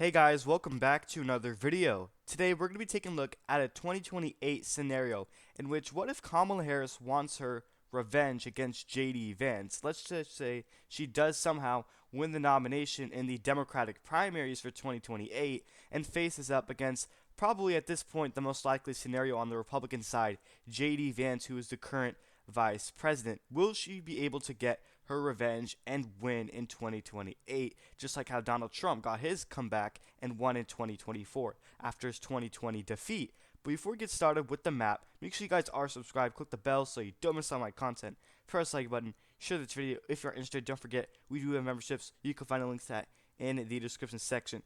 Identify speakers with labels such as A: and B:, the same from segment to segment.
A: Hey guys, welcome back to another video. Today we're going to be taking a look at a 2028 scenario in which what if Kamala Harris wants her revenge against JD Vance? Let's just say she does somehow win the nomination in the Democratic primaries for 2028 and faces up against probably at this point the most likely scenario on the Republican side, JD Vance, who is the current vice president. Will she be able to get her revenge and win in 2028, just like how Donald Trump got his comeback and won in 2024 after his 2020 defeat? But before we get started with the map, make sure you guys are subscribed, click the bell so you don't miss out on my content, press the like button, share this video if you're interested. Don't forget, we do have memberships. You can find the links to that in the description section.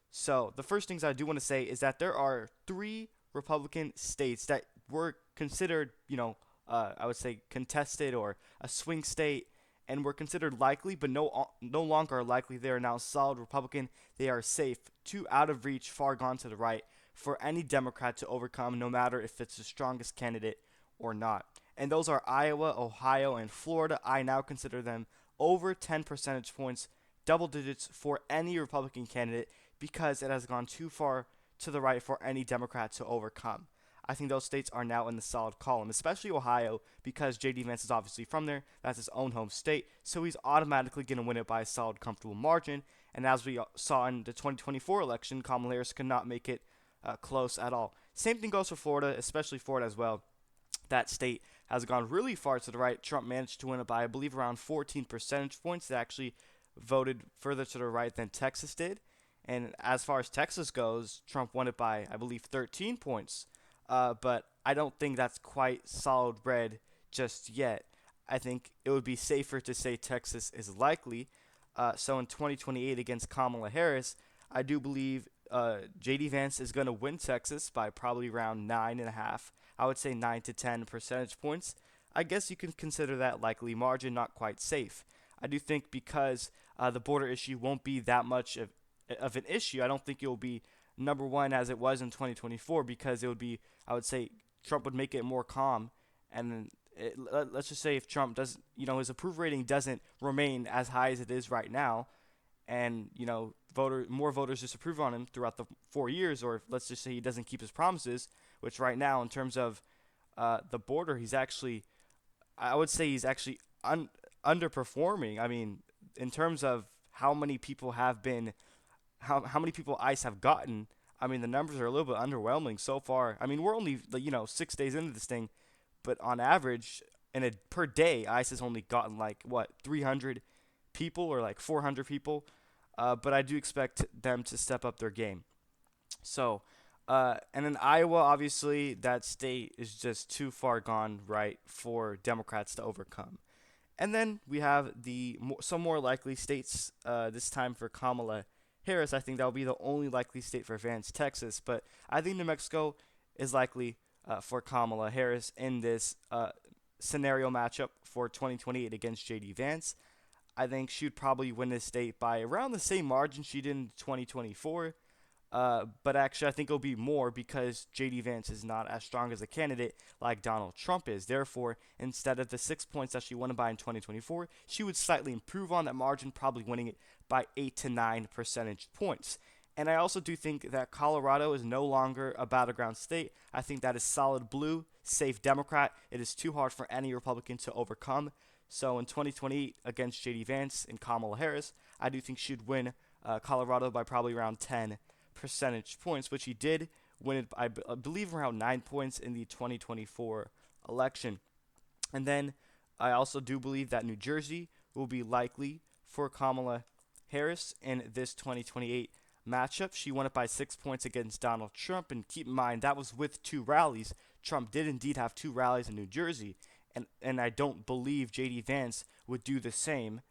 A: So the first things I do want to say is that there are three Republican states that were considered, I would say contested or a swing state, and were considered likely, but no longer are likely. They are now solid Republican. They are safe, too out of reach, far gone to the right for any Democrat to overcome, no matter if it's the strongest candidate or not. And those are Iowa, Ohio, and Florida. I now consider them over 10 percentage points, double digits for any Republican candidate because it has gone too far to the right for any Democrat to overcome. I think those states are now in the solid column, especially Ohio, because J.D. Vance is obviously from there. That's his own home state, so he's automatically going to win it by a solid, comfortable margin. And as we saw in the 2024 election, Kamala Harris could not make it close at all. Same thing goes for Florida, especially Florida as well. That state has gone really far to the right. Trump managed to win it by, I believe, around 14 percentage points. They actually voted further to the right than Texas did. And as far as Texas goes, Trump won it by, I believe, 13 points. But I don't think that's quite solid red just yet. I think it would be safer to say Texas is likely. So in 2028 against Kamala Harris, I do believe J.D. Vance is going to win Texas by probably around 9.5. I would say 9 to 10 percentage points. I guess you can consider that likely margin, not quite safe. I do think because the border issue won't be that much of an issue, I don't think it will be number one as it was in 2024 because it would be, I would say, Trump would make it more calm. And let's just say if Trump does, his approval rating doesn't remain as high as it is right now, and more voters disapprove on him throughout the 4 years, or if, let's just say he doesn't keep his promises, which right now in terms of the border, I would say he's actually underperforming. I mean, in terms of how many people have been how many people ICE have gotten, I mean, the numbers are a little bit underwhelming so far. I mean, we're only 6 days into this thing, but on average, per day, ICE has only gotten like what 300 people or like 400 people. But I do expect them to step up their game. So, and then Iowa, obviously, that state is just too far gone right for Democrats to overcome. And then we have some more likely states. This time for Kamala Harris, I think that will be the only likely state for Vance, Texas. But I think New Mexico is likely for Kamala Harris in this scenario matchup for 2028 against J.D. Vance. I think she would probably win this state by around the same margin she did in 2024. But actually, I think it'll be more because J.D. Vance is not as strong as a candidate like Donald Trump is. Therefore, instead of the 6 points that she won by in 2024, she would slightly improve on that margin, probably winning it by 8 to 9 percentage points. And I also do think that Colorado is no longer a battleground state. I think that is solid blue, safe Democrat. It is too hard for any Republican to overcome. So in 2028 against J.D. Vance and Kamala Harris, I do think she'd win Colorado by probably around 10 percentage points, which he did win it, I believe, around 9 points in the 2024 election. And then I also do believe that New Jersey will be likely for Kamala Harris in this 2028 matchup. She won it by 6 points against Donald Trump, and keep in mind that was with two rallies. Trump did indeed have two rallies in New Jersey, and I don't believe J.D. Vance would do the same,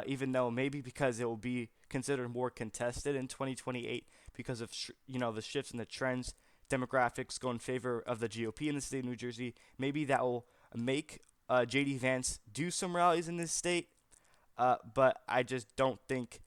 A: even though maybe because it will be considered more contested in 2028 because of the shifts in the trends, demographics go in favor of the GOP in the state of New Jersey. Maybe that will make J.D. Vance do some rallies in this state, but I just don't think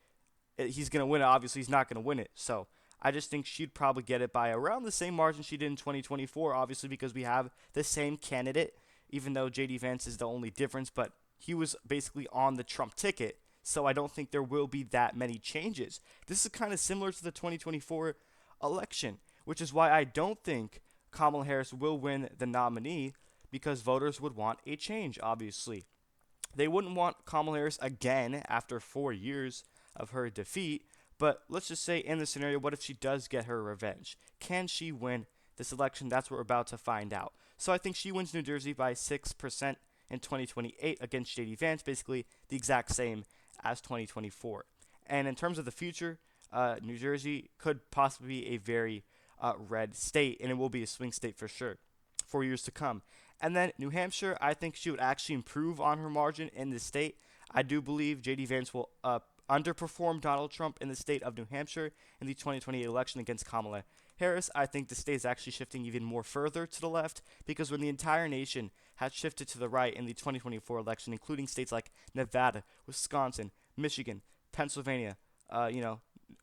A: he's going to win it. Obviously, he's not going to win it. So I just think she'd probably get it by around the same margin she did in 2024, obviously, because we have the same candidate, even though J.D. Vance is the only difference. But he was basically on the Trump ticket. So I don't think there will be that many changes. This is kind of similar to the 2024 election, which is why I don't think Kamala Harris will win the nominee, because voters would want a change, obviously. They wouldn't want Kamala Harris again after 4 years of her defeat. But let's just say, in the scenario, what if she does get her revenge? Can she win this election? That's what we're about to find out. So I think she wins New Jersey by 6% in 2028 against JD Vance, basically the exact same as 2024. And in terms of the future, New Jersey could possibly be a very red state, and it will be a swing state for sure for years to come. And then New Hampshire, I think she would actually improve on her margin in the state. I do believe JD Vance will underperform Donald Trump in the state of New Hampshire in the 2028 election against Kamala Harris. I think the state is actually shifting even more further to the left, because when the entire nation has shifted to the right in the 2024 election, including states like Nevada, Wisconsin, Michigan, Pennsylvania,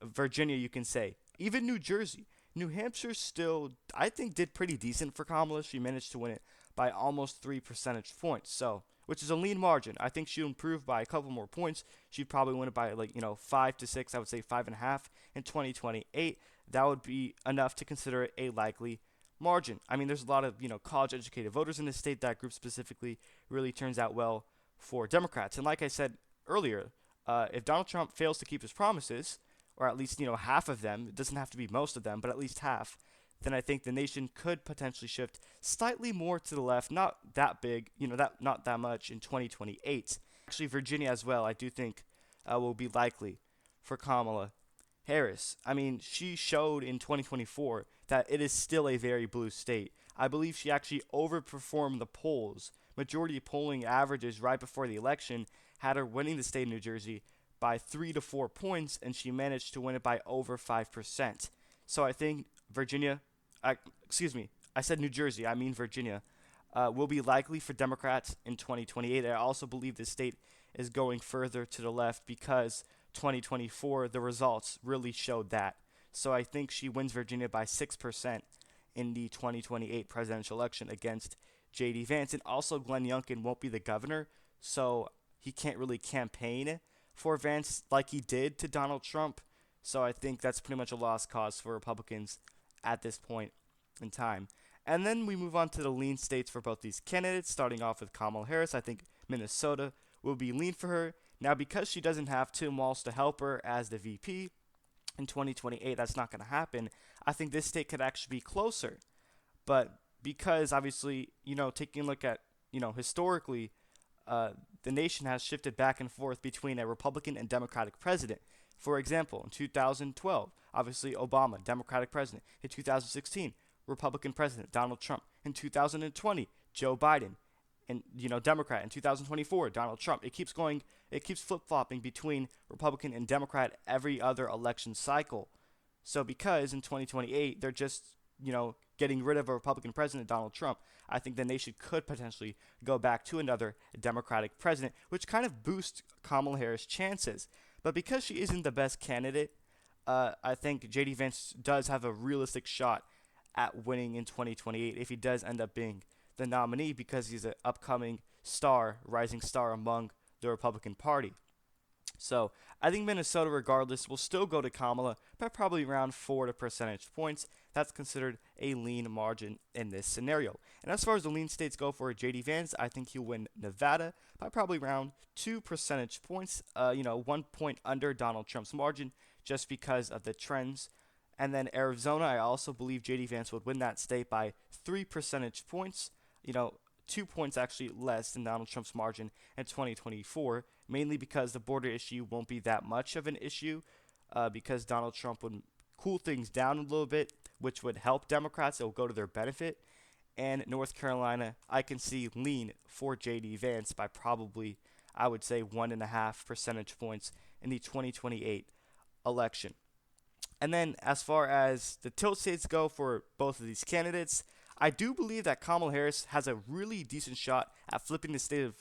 A: Virginia, you can say, even New Jersey. New Hampshire still, I think, did pretty decent for Kamala. She managed to win it by almost 3 percentage points, so which is a lean margin. I think she'll improve by a couple more points. She'd probably win it by 5 to 6. I would say 5.5 in 2028. That would be enough to consider it a likely margin. I mean, there's a lot of college-educated voters in this state. That group specifically really turns out well for Democrats. And like I said earlier, if Donald Trump fails to keep his promises, or at least half of them, it doesn't have to be most of them, but at least half, then I think the nation could potentially shift slightly more to the left. Not that big, not that much in 2028. Actually, Virginia as well, I do think will be likely for Kamala Harris. I mean, she showed in 2024 that it is still a very blue state. I believe she actually overperformed the polls. Majority polling averages right before the election had her winning the state of New Jersey by 3 to 4 points, and she managed to win it by over 5%. So I think Virginia, I said New Jersey, I mean Virginia, will be likely for Democrats in 2028. I also believe the state is going further to the left because 2024, the results really showed that. So I think she wins Virginia by 6% in the 2028 presidential election against JD Vance. And also, Glenn Youngkin won't be the governor, so he can't really campaign for Vance like he did to Donald Trump. So I think that's pretty much a lost cause for Republicans at this point in time. And then we move on to the lean states for both these candidates, starting off with Kamala Harris. I think Minnesota will be lean for her. Now, because she doesn't have Tim Walz to help her as the VP in 2028, that's not going to happen. I think this state could actually be closer. But because, obviously, taking a look at, historically, the nation has shifted back and forth between a Republican and Democratic president. For example, in 2012, obviously Obama, Democratic president. In 2016, Republican president Donald Trump. In 2020, Joe Biden, and Democrat. In 2024, Donald Trump. It keeps flip-flopping between Republican and Democrat every other election cycle. So because in 2028 they're just getting rid of a Republican president, Donald Trump, I think the nation could potentially go back to another Democratic president, which kind of boosts Kamala Harris' chances. But because she isn't the best candidate, I think JD Vance does have a realistic shot at winning in 2028 if he does end up being the nominee, because he's an upcoming star, rising star among the Republican Party. So I think Minnesota, regardless, will still go to Kamala by probably around 4 percentage points. That's considered a lean margin in this scenario. And as far as the lean states go for JD Vance, I think he'll win Nevada by probably around 2 percentage points, 1 point under Donald Trump's margin, just because of the trends. And then Arizona, I also believe JD Vance would win that state by 3 percentage points, 2 points actually less than Donald Trump's margin in 2024, mainly because the border issue won't be that much of an issue, because Donald Trump would cool things down a little bit, which would help Democrats. It will go to their benefit. And North Carolina, I can see lean for JD Vance by probably, I would say, 1.5 percentage points in the 2028 election. And then as far as the tilt states go for both of these candidates, I do believe that Kamala Harris has a really decent shot at flipping the state of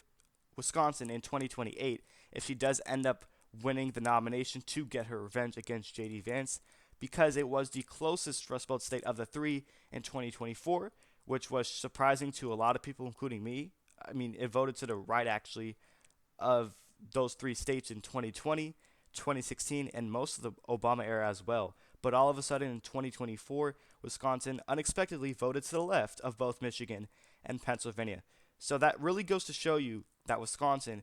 A: Wisconsin in 2028 if she does end up winning the nomination to get her revenge against JD Vance, because it was the closest Rust Belt state of the three in 2024, which was surprising to a lot of people, including me. I mean, it voted to the right, actually, of those three states in 2020, 2016, and most of the Obama era as well. But all of a sudden in 2024, Wisconsin unexpectedly voted to the left of both Michigan and Pennsylvania. So that really goes to show you that Wisconsin,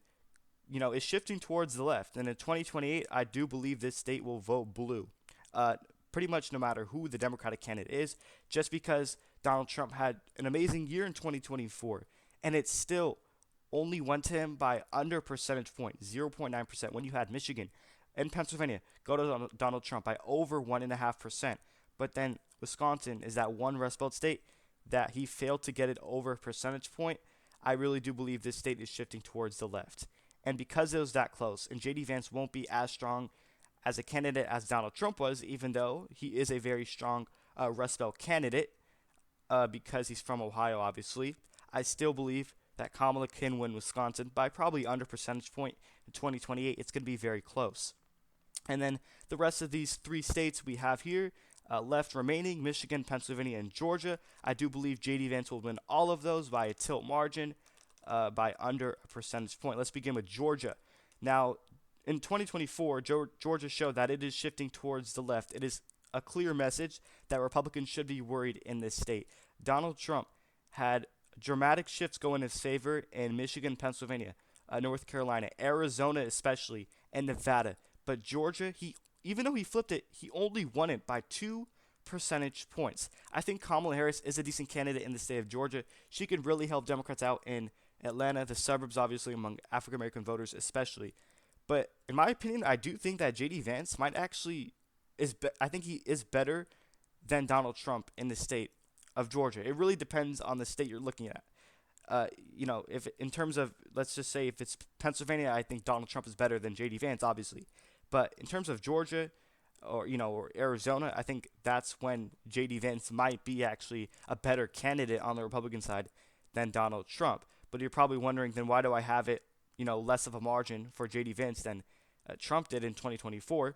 A: is shifting towards the left. And in 2028, I do believe this state will vote blue. Uh, Pretty much no matter who the Democratic candidate is, just because Donald Trump had an amazing year in 2024, and it still only went to him by under percentage point, 0.9%, when you had Michigan and Pennsylvania go to Donald Trump by over 1.5%. But then Wisconsin is that one Rust Belt state that he failed to get it over a percentage point. I really do believe this state is shifting towards the left. And because it was that close, and JD Vance won't be as strong as a candidate as Donald Trump was, even though he is a very strong Rust Belt candidate because he's from Ohio, obviously, I still believe that Kamala can win Wisconsin by probably under percentage point in 2028. It's going to be very close. And then the rest of these three states we have here, left remaining, Michigan, Pennsylvania, and Georgia. I do believe JD Vance will win all of those by a tilt margin by under a percentage point. Let's begin with Georgia. Now, in 2024, Georgia showed that it is shifting towards the left. It is a clear message that Republicans should be worried in this state. Donald Trump had dramatic shifts go in his favor in Michigan, Pennsylvania, North Carolina, Arizona especially, and Nevada. But Georgia, even though he flipped it, he only won it by 2 percentage points. I think Kamala Harris is a decent candidate in the state of Georgia. She could really help Democrats out in Atlanta, the suburbs, obviously, among African American voters especially. But in my opinion, I do think that JD Vance might actually I think he is better than Donald Trump in the state of Georgia. It really depends on the state you're looking at. If in terms of, let's just say, if it's Pennsylvania, I think Donald Trump is better than JD Vance, obviously. But in terms of Georgia or Arizona, I think that's when JD Vance might be actually a better candidate on the Republican side than Donald Trump. But you're probably wondering, then why do I have it, less of a margin for JD Vance than Trump did in 2024?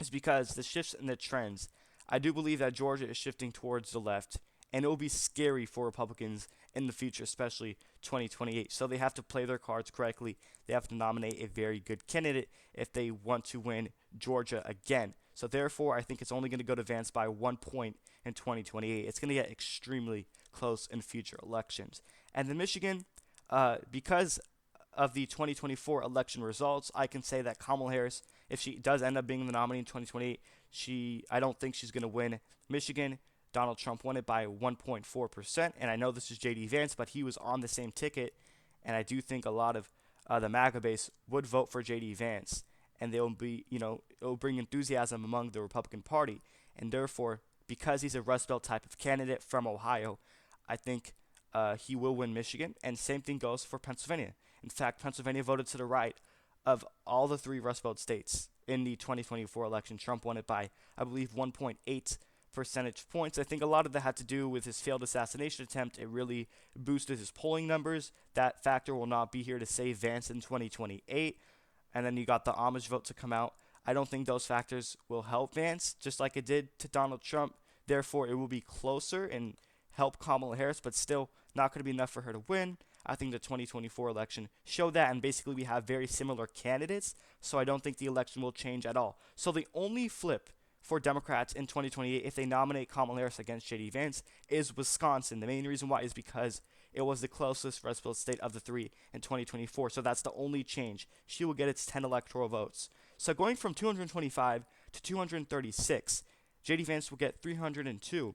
A: Is because the shifts in the trends. I do believe that Georgia is shifting towards the left, and it will be scary for Republicans in the future, especially 2028. So they have to play their cards correctly. They have to nominate a very good candidate if they want to win Georgia again. So therefore, I think it's only going to go to Vance by 1 point in 2028. It's going to get extremely close in future elections. And then Michigan, because of the 2024 election results, I can say that Kamala Harris, if she does end up being the nominee in 2028, I don't think she's going to win Michigan. Donald Trump won it by 1.4%, and I know this is JD Vance, but he was on the same ticket, and I do think a lot of the MAGA base would vote for JD Vance, and they'll be, it'll bring enthusiasm among the Republican Party, and therefore, because he's a Rust Belt type of candidate from Ohio, I think he will win Michigan, and same thing goes for Pennsylvania. In fact, Pennsylvania voted to the right of all the three Rust Belt states in the 2024 election. Trump won it by, I believe, 1.8 percentage points. I think a lot of that had to do with his failed assassination attempt. It really boosted his polling numbers. That factor will not be here to save Vance in 2028. And then you got the Amish vote to come out. I don't think those factors will help Vance, just like it did to Donald Trump. Therefore, it will be closer and help Kamala Harris, but still not going to be enough for her to win. I think the 2024 election showed that, and basically we have very similar candidates, so I don't think the election will change at all. So the only flip for Democrats in 2028, if they nominate Kamala Harris against JD Vance, is Wisconsin. The main reason why is because it was the closest Rust Belt state of the three in 2024, so that's the only change. She will get its 10 electoral votes. So going from 225 to 236, JD Vance will get 302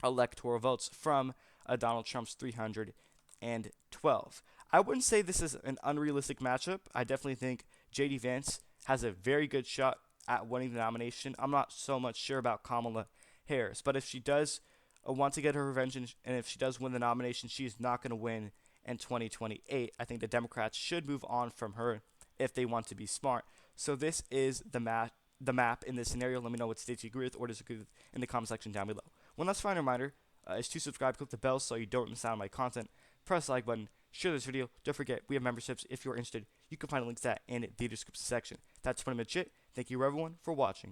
A: electoral votes from Donald Trump's 312. I wouldn't say this is an unrealistic matchup. I definitely think JD Vance has a very good shot at winning the nomination. I'm not so much sure about Kamala Harris, but if she does want to get her revenge and if she does win the nomination, she is not going to win in 2028. I think the Democrats should move on from her if they want to be smart. So this is the map in this scenario. Let me know what states you agree with or disagree with in the comment section down below. One last final reminder is to subscribe, click the bell so you don't miss out on my content. Press the like button, share this video. Don't forget, we have memberships. If you're interested, you can find links to that in the description section. That's pretty much it. Thank you everyone for watching.